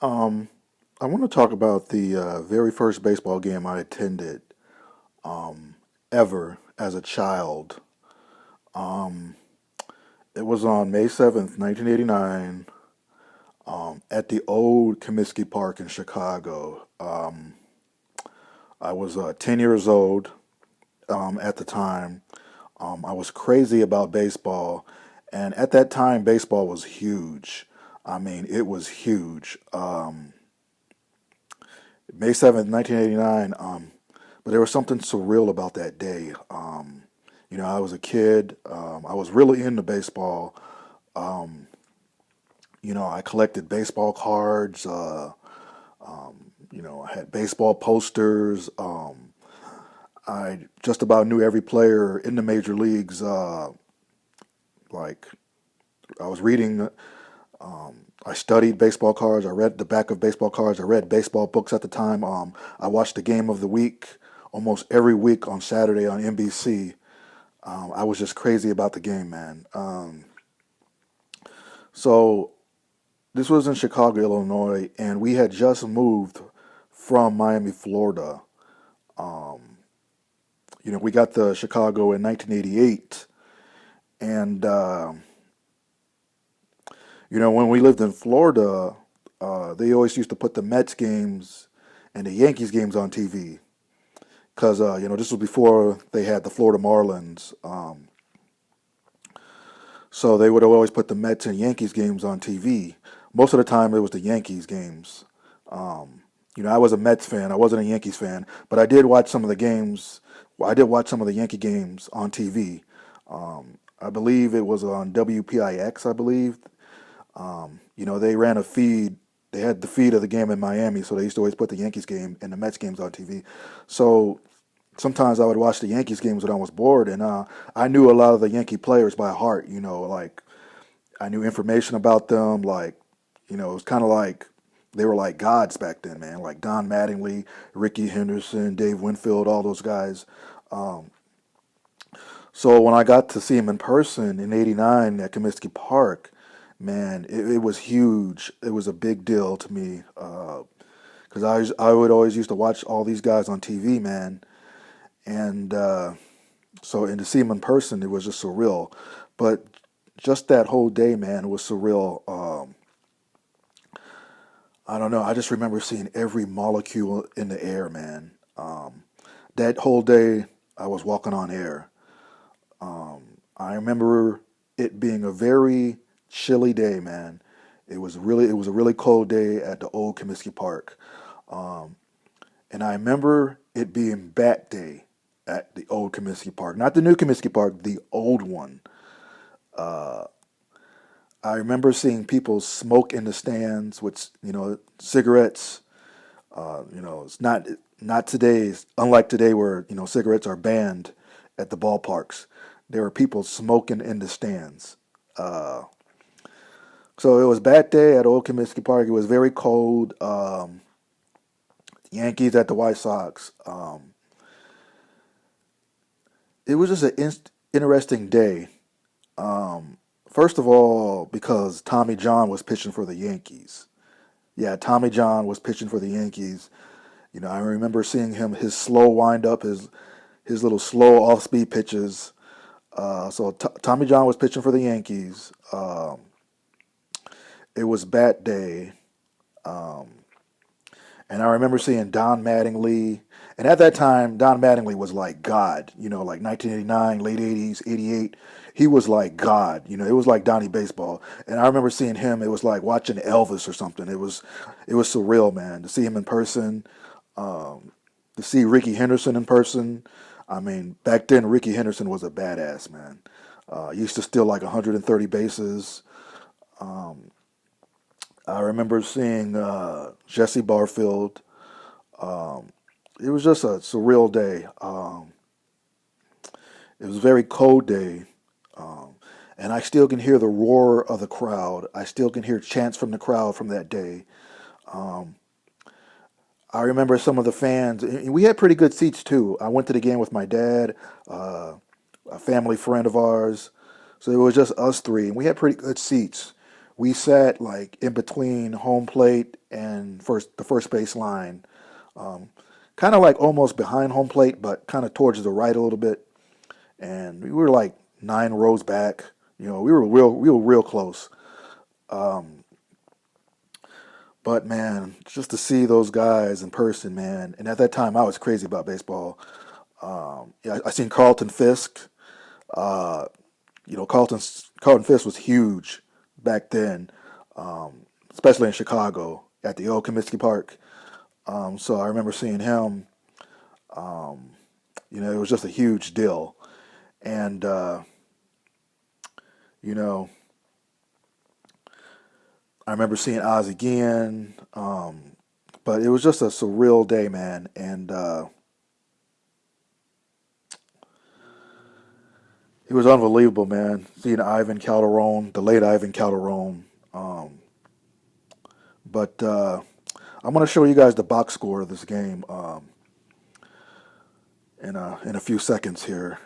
Um, I want to talk about the very first baseball game I attended ever as a child. Um, it was on May 7th, 1989, at the old Comiskey Park in Chicago. I was 10 years old at the time. I was crazy about baseball, and at that time, baseball was huge. I mean, it was huge. May 7th, 1989. But there was something surreal about that day. I was a kid. I was really into baseball. Um, I collected baseball cards. I had baseball posters. I just about knew every player in the major leagues. Like I was reading. I studied baseball cards. I read the back of baseball cards. I read baseball books at the time. I watched the game of the week almost every week on Saturday on NBC. I was just crazy about the game, man. So this was in Chicago, Illinois, and we had just moved from Miami, Florida. Um, we got to Chicago in 1988, and when we lived in Florida, they always used to put the Mets games and the Yankees games on TV because this was before they had the Florida Marlins. So they would always put the Mets and Yankees games on TV. Most of the time, it was the Yankees games. I was a Mets fan. I wasn't a Yankees fan, but I did watch some of the games. I did watch some of the Yankee games on TV. I believe it was on WPIX. I believe. They ran a feed. They had the feed of the game in Miami, so they used to always put the Yankees game and the Mets games on TV. So sometimes I would watch the Yankees games when I was bored, and I knew a lot of the Yankee players by heart. Like I knew information about them. Like, it was kind of like they were like gods back then, man. Like Don Mattingly, Ricky Henderson, Dave Winfield, all those guys. Um, so when I got to see him in person in '89 at Comiskey Park, man, it was huge. It was a big deal to me because I would always used to watch all these guys on TV, man, and and to see him in person, it was just surreal. But just that whole day, man, was surreal. I don't know. I just remember seeing every molecule in the air, man. That whole day, I was walking on air. I remember it being a very chilly day, man. It was a really cold day at the old Comiskey Park, um, and I remember it being bat day at the old Comiskey Park, not the new Comiskey Park, the old one. Uh, I remember seeing people smoke in the stands with cigarettes. It's not today's unlike today where cigarettes are banned at the ballparks. There were people smoking in the stands. Uh, so it was bat day at Old Comiskey Park. It was very cold. Yankees at the White Sox. It was just an interesting day. First of all, because Tommy John was pitching for the Yankees. Yeah, Tommy John was pitching for the Yankees. I remember seeing his slow wind up, his little slow off speed pitches. Tommy John was pitching for the Yankees. It was bat day, um, and I remember seeing Don Mattingly. And at that time, Don Mattingly was like God. Like 1989, late '80s, '88. He was like God. It was like Donnie Baseball. And I remember seeing him. It was like watching Elvis or something. It was surreal, man, to see him in person. Um, to see Ricky Henderson in person. I mean, back then Ricky Henderson was a badass, man. He used to steal like 130 bases. Um, I remember seeing Jesse Barfield. Um, it was just a surreal day. It was a very cold day, and I still can hear the roar of the crowd. I still can hear chants from the crowd from that day. Um, I remember some of the fans. And we had pretty good seats too. I went to the game with my dad, uh, a family friend of ours. So it was just us three, and we had pretty good seats. we sat like in between home plate and the first base line, um, kind of like almost behind home plate, but kind of towards the right a little bit. And we were like 9 rows back. You know, we were real close. Um, but man, just to see those guys in person, man. And at that time, I was crazy about baseball. Yeah, I seen Carlton Fisk. Uh, you know, Carlton Fisk was huge back then, especially in Chicago at the old Comiskey Park. So I remember seeing him. Um, you know, it was just a huge deal. And you know, I remember seeing Oz again. But it was just a surreal day, man. And it was unbelievable, man. Seeing Ivan Calderon, the late Ivan Calderon. Um, but I'm going to show you guys the box score of this game in a few seconds here.